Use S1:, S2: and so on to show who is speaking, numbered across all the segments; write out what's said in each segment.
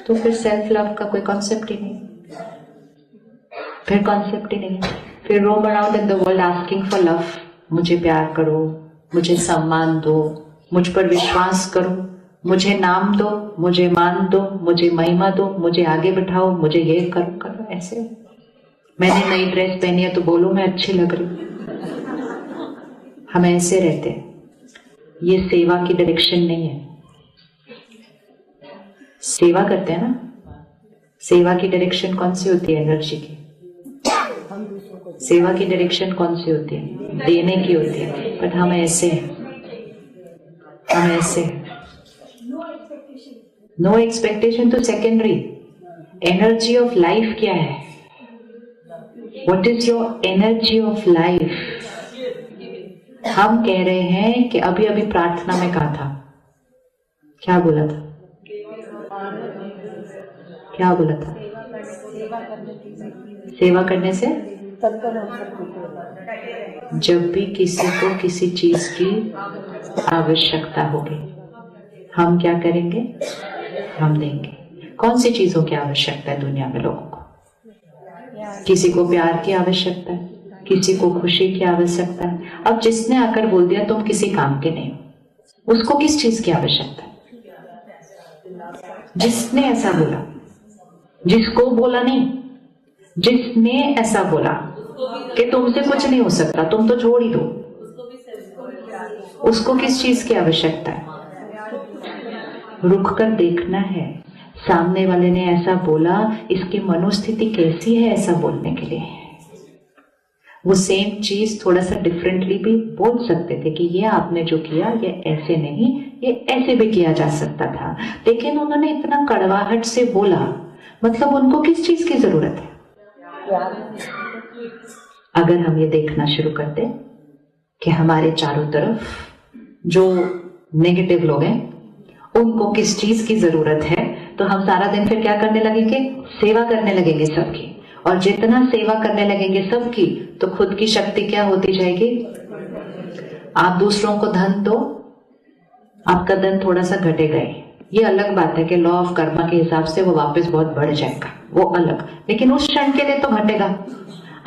S1: तो फिर self love का कोई कॉन्सेप्ट ही नहीं, फिर कॉन्सेप्ट ही नहीं। फिर roam around in the world asking for love, मुझे प्यार करो, मुझे सम्मान दो, मुझ पर विश्वास करो, मुझे नाम दो, मुझे मान दो, मुझे महिमा दो, मुझे आगे बिठाओ, मुझे ये करो करो। ऐसे मैंने नई ड्रेस पहनी है तो बोलो मैं अच्छी लग रही हूँ। हम ऐसे रहते हैं। ये सेवा की डायरेक्शन नहीं है। सेवा करते हैं ना, सेवा की डायरेक्शन कौन सी होती है? एनर्जी की। सेवा की डायरेक्शन कौन सी होती है? देने की होती है। बट हम ऐसे हैं, हम ऐसे नो एक्सपेक्टेशन तो सेकेंडरी। एनर्जी ऑफ लाइफ क्या है? What is your energy of life? हम कह रहे हैं कि अभी अभी प्रार्थना में कहा था, क्या बोला था? क्या बोला था? सेवा करने से जब भी किसी को किसी चीज की आवश्यकता होगी, हम क्या करेंगे? हम देंगे। कौन सी चीजों की आवश्यकता है दुनिया में लोगों को? किसी को प्यार की आवश्यकता है, किसी को खुशी की आवश्यकता है। अब जिसने आकर बोल दिया तुम किसी काम के नहीं, उसको किस चीज की आवश्यकता है? जिसने ऐसा बोला, जिसको बोला नहीं, जिसने ऐसा बोला कि तुमसे कुछ नहीं हो सकता, तुम तो छोड़ ही दो, उसको किस चीज की आवश्यकता है? रुक कर देखना है, सामने वाले ने ऐसा बोला, इसकी मनोस्थिति कैसी है ऐसा बोलने के लिए। वो सेम चीज थोड़ा सा डिफरेंटली भी बोल सकते थे कि ये आपने जो किया ये ऐसे नहीं, ये ऐसे भी किया जा सकता था, लेकिन उन्होंने इतना कड़वाहट से बोला, मतलब उनको किस चीज की जरूरत है? अगर हम ये देखना शुरू करते कि हमारे चारों तरफ जो नेगेटिव लोग हैं उनको किस चीज की जरूरत है, तो हम सारा दिन फिर क्या करने लगेंगे? सेवा करने लगेंगे सबकी। और जितना सेवा करने लगेंगे सबकी, तो खुद की शक्ति क्या होती जाएगी? आप दूसरों को धन दो, आपका धन थोड़ा सा घटेगा ही। ये अलग बात है कि लॉ ऑफ कर्मा के हिसाब से वो वापस बहुत बढ़ जाएगा, वो अलग, लेकिन उस क्षण के लिए तो घटेगा।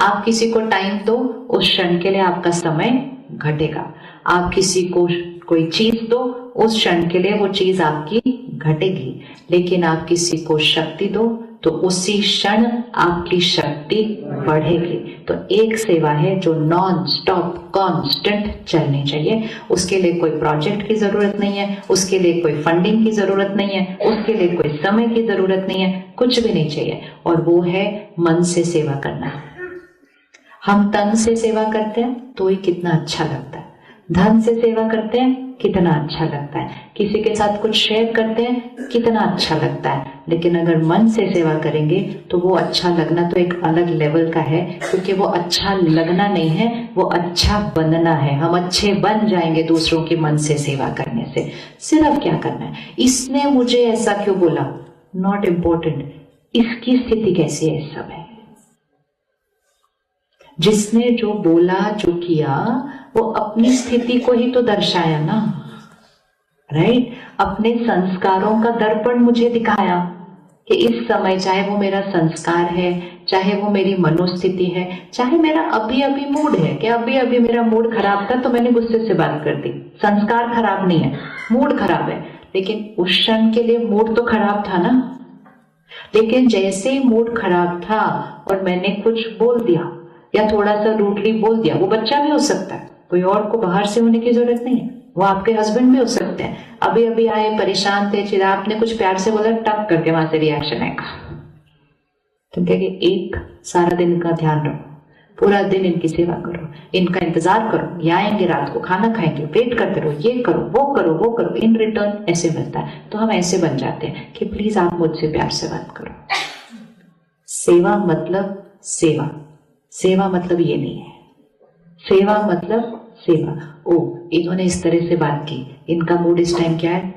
S1: आप किसी को टाइम दो, उस क्षण के लिए आपका समय घटेगा। आप किसी को कोई चीज दो, उस क्षण के लिए वो चीज आपकी घटेगी। लेकिन आप किसी को शक्ति दो तो उसी क्षण आपकी शक्ति बढ़ेगी। तो एक सेवा है जो नॉन स्टॉप कांस्टेंट चलनी चाहिए। उसके लिए कोई प्रोजेक्ट की जरूरत नहीं है, उसके लिए कोई फंडिंग की जरूरत नहीं है, उसके लिए कोई समय की जरूरत नहीं है, कुछ भी नहीं चाहिए। और वो है मन से सेवा करना। हम तन से सेवा करते हैं तो ही कितना अच्छा लगता है, धन से सेवा करते हैं कितना अच्छा लगता है, किसी के साथ कुछ शेयर करते हैं कितना अच्छा लगता है। लेकिन अगर मन से सेवा करेंगे तो वो अच्छा लगना तो एक अलग लेवल का है, क्योंकि वो अच्छा लगना नहीं है, वो अच्छा बनना है। हम अच्छे बन जाएंगे दूसरों की मन से सेवा करने से। सिर्फ क्या करना है? इसने मुझे ऐसा क्यों बोला, नॉट इम्पोर्टेंट, इसकी स्थिति कैसी है, सब है। जिसने जो बोला, जो किया, वो अपनी स्थिति को ही तो दर्शाया ना, राइट? अपने संस्कारों का दर्पण मुझे दिखाया कि इस समय चाहे वो मेरा संस्कार है, चाहे वो मेरी मनोस्थिति है, चाहे मेरा अभी अभी मूड है कि अभी अभी मेरा मूड खराब था तो मैंने गुस्से से बात कर दी। संस्कार खराब नहीं है, मूड खराब है, लेकिन उस क्षण के लिए मूड तो खराब था ना। लेकिन जैसे ही मूड खराब था और मैंने कुछ बोल दिया या थोड़ा सा रूडली बोल दिया, वो बच्चा भी हो सकता है, कोई और को बाहर से होने की जरूरत नहीं है, वो आपके हस्बैंड भी हो सकते हैं। अभी अभी आए, परेशान थे, चिढ़ा, आपने कुछ प्यार से बोला, टक करके वहां से रिएक्शन आएगा। तो क्या कि एक सारा दिन का ध्यान रखो, पूरा दिन इनकी सेवा करो, इनका इंतजार करो, ये आएंगे, रात को खाना खाएंगे, वेट करते रहो, ये करो, वो करो, वो करो, इन रिटर्न ऐसे मिलता है। तो हम ऐसे बन जाते हैं कि प्लीज आप मुझसे प्यार से बात करो। सेवा मतलब सेवा, सेवा मतलब ये नहीं है। सेवा मतलब सेवा। ओ, इन्होंने इस तरह से बात की, इनका मूड इस टाइम क्या है,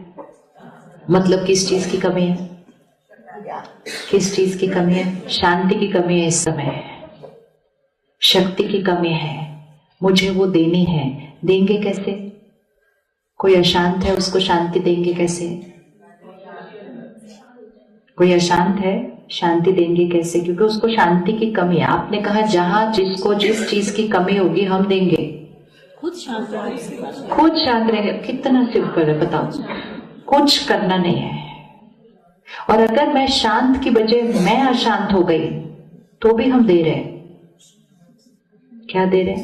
S1: मतलब किस चीज की कमी है? किस चीज की कमी है? शांति की कमी है इस समय, शक्ति की कमी है, मुझे वो देनी है। देंगे कैसे? कोई अशांत है, उसको शांति देंगे कैसे? कोई अशांत है, शांति देंगे कैसे? क्योंकि उसको शांति की कमी है। आपने कहा जहां जिसको जिस चीज की कमी होगी हम देंगे, खुद शांत रहेंगे। कितना सिंपल है, बताओ। कुछ करना नहीं है। और अगर मैं शांत की बजाय मैं अशांत हो गई तो भी हम दे रहे। क्या दे रहे?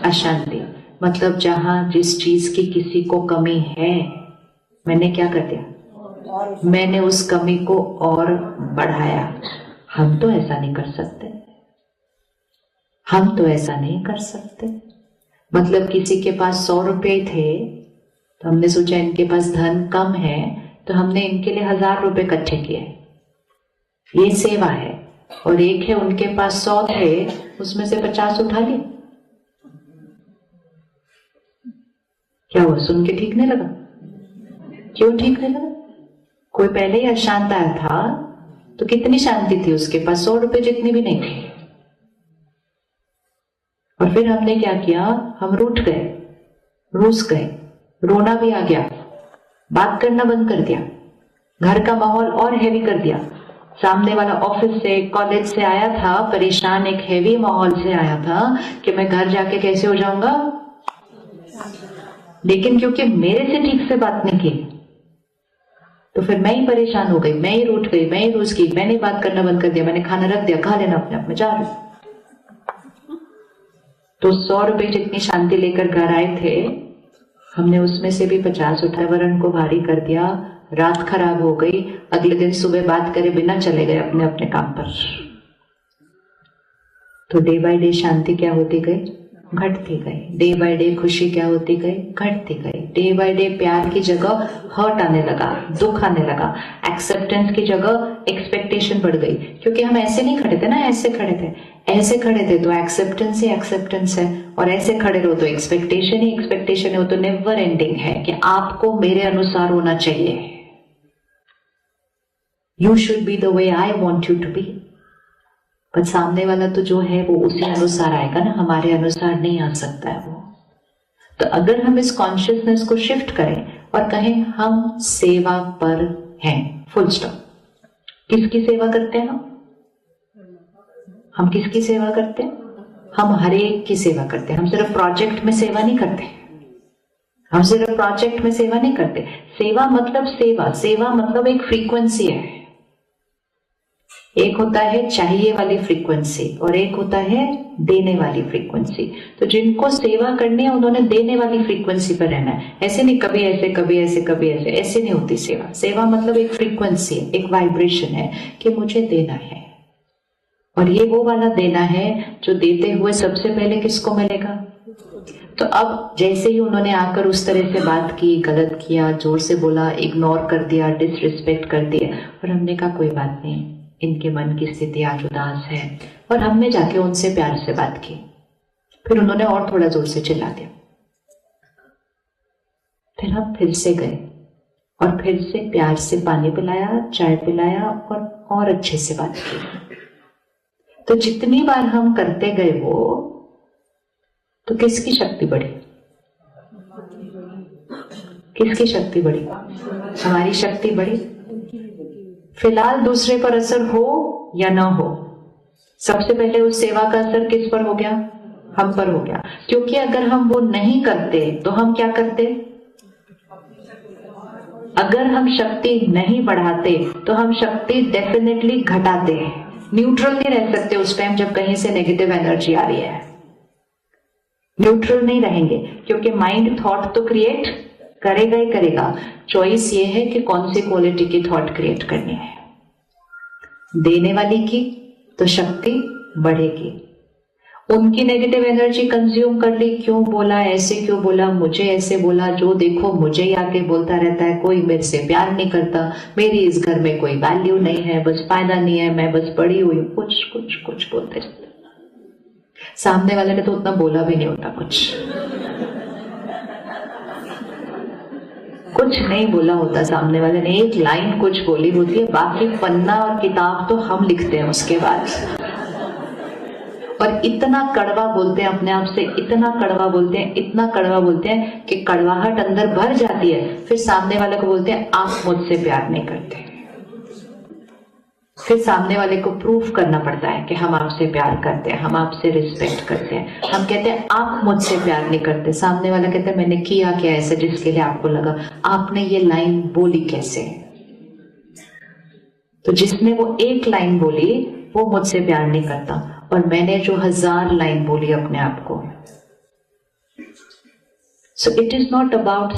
S1: अशांति। मतलब जहां जिस चीज की किसी को कमी है, मैंने क्या कर दिया? मैंने उस कमी को और बढ़ाया। हम तो ऐसा नहीं कर सकते। हम तो ऐसा नहीं कर सकते। मतलब किसी के पास 100 रुपए थे तो हमने सोचा इनके पास धन कम है तो हमने इनके लिए 1000 रुपए इकट्ठे किए। ये सेवा है। और एक है उनके पास 100 थे, उसमें से 50 उठा लिए। क्या हुआ? सुन के ठीक नहीं लगा? क्यों ठीक नहीं लगा? कोई पहले ही अशांत आया था तो कितनी शांति थी उसके पास? 100 रुपए जितनी भी नहीं थी। और फिर हमने क्या किया? हम रूठ गए, रूस गए, रोना भी आ गया, बात करना बंद कर दिया, घर का माहौल और हैवी कर दिया। सामने वाला ऑफिस से कॉलेज से आया था परेशान, एक हैवी माहौल से आया था कि मैं घर जाके कैसे हो जाऊंगा। लेकिन क्योंकि मेरे से ठीक से बात नहीं की तो फिर मैं ही परेशान हो गई, मैं ही रूठ गई, मैं ही रूस गई, मैंने बात करना बंद कर दिया, मैंने खाना रख दिया, खा लेना अपने आप में, जा रही। तो 100 रुपए जितनी शांति लेकर घर आए थे, हमने उसमें से भी 50 उठाए, वरण को भारी कर दिया। रात खराब हो गई, अगले दिन सुबह बात करे बिना चले गए अपने अपने काम पर। तो डे बाय डे शांति क्या होती गई? घटती गई। डे बाय डे खुशी क्या होती गई? घटती गई। डे बाय डे प्यार की जगह हर्ट आने लगा, दुख आने लगा। एक्सेप्टेंस की जगह एक्सपेक्टेशन बढ़ गई। क्योंकि हम ऐसे नहीं खड़े थे ना, ऐसे खड़े थे। ऐसे खड़े थे तो एक्सेप्टेंस ही एक्सेप्टेंस है, और ऐसे खड़े रहो तो एक्सपेक्टेशन ही एक्सपेक्टेशन है। वो तो नेवर एंडिंग है कि आपको मेरे अनुसार होना चाहिए। You should be the way I want you to be. पर सामने वाला तो जो है वो उसी अनुसार आएगा ना, हमारे अनुसार नहीं आ सकता है वो। तो अगर हम इस कॉन्शियसनेस को शिफ्ट करें और कहें हम सेवा पर हैं, फुल स्टॉप। किसकी सेवा करते हैं हम किसकी सेवा करते हैं? हम हर एक की सेवा करते हैं। हम सिर्फ प्रोजेक्ट में सेवा नहीं करते। हम सिर्फ प्रोजेक्ट में सेवा नहीं करते। सेवा मतलब सेवा। सेवा मतलब एक फ्रीक्वेंसी है। एक होता है चाहिए वाली फ्रीक्वेंसी और एक होता है देने वाली फ्रीक्वेंसी। तो जिनको सेवा करनी है उन्होंने देने वाली फ्रीक्वेंसी पर रहना है। ऐसे नहीं कभी ऐसे कभी ऐसे कभी ऐसे, ऐसे नहीं होती सेवा। सेवा मतलब एक फ्रीक्वेंसी, एक वाइब्रेशन है कि मुझे देना है। और ये वो वाला देना है जो देते हुए सबसे पहले किसको मिलेगा? तो अब जैसे ही उन्होंने आकर उस तरह से बात की, गलत किया, जोर से बोला, इग्नोर कर दिया, डिसरिस्पेक्ट कर दिया, और हमने कहा कोई बात नहीं, इनके मन की स्थिति आज उदास है, और हमने जाके उनसे प्यार से बात की। फिर उन्होंने और थोड़ा जोर से चिल्ला दिया। फिर हम फिर से गए और फिर से प्यार से पानी पिलाया, चाय पिलाया और अच्छे से बात की। तो जितनी बार हम करते गए वो, तो किसकी शक्ति बढ़ी? किसकी शक्ति बढ़ी? हमारी शक्ति बढ़ी। फिलहाल दूसरे पर असर हो या ना हो, सबसे पहले उस सेवा का असर किस पर हो गया? हम पर हो गया। क्योंकि अगर हम वो नहीं करते तो हम क्या करते? अगर हम शक्ति नहीं बढ़ाते तो हम शक्ति डेफिनेटली घटाते हैं। न्यूट्रल नहीं रह सकते उस टाइम जब कहीं से नेगेटिव एनर्जी आ रही है। न्यूट्रल नहीं रहेंगे क्योंकि माइंड थॉट तो क्रिएट करेगा ही करेगा। चॉइस ये है कि कौन सी क्वालिटी की थॉट क्रिएट करनी है। देने वाली की तो शक्ति बढ़ेगी। उनकी नेगेटिव एनर्जी कंज्यूम कर ली, क्यों बोला, ऐसे क्यों बोला, मुझे ऐसे बोला, जो देखो मुझे ही आके बोलता रहता है, कोई मेरे से प्यार नहीं करता, मेरी इस घर में कोई वैल्यू नहीं है, बस फायदा नहीं है, मैं बस पड़ी हुई हूं, कुछ कुछ कुछ बोलते रहते। सामने वाले ने तो उतना बोला भी नहीं होता, कुछ नहीं बोला होता सामने वाले ने, एक लाइन कुछ बोली होती है, बाकी पन्ना और किताब तो हम लिखते हैं उसके बाद। और इतना कड़वा बोलते हैं अपने आप से, इतना कड़वा बोलते हैं, इतना कड़वा बोलते हैं कि कड़वाहट अंदर भर जाती है। फिर सामने वाले को बोलते हैं आप मुझसे प्यार नहीं करते। फिर सामने वाले को प्रूफ करना पड़ता है कि हम आपसे प्यार करते हैं, हम आपसे रिस्पेक्ट करते हैं। हम कहते हैं आप मुझसे प्यार नहीं करते, सामने वाला कहता है मैंने किया क्या ऐसा जिसके लिए आपको लगा, आपने ये लाइन बोली कैसे। तो जिसने वो एक लाइन बोली वो मुझसे प्यार नहीं करता, और मैंने जो 1000 लाइन बोली अपने आप को। So it is not about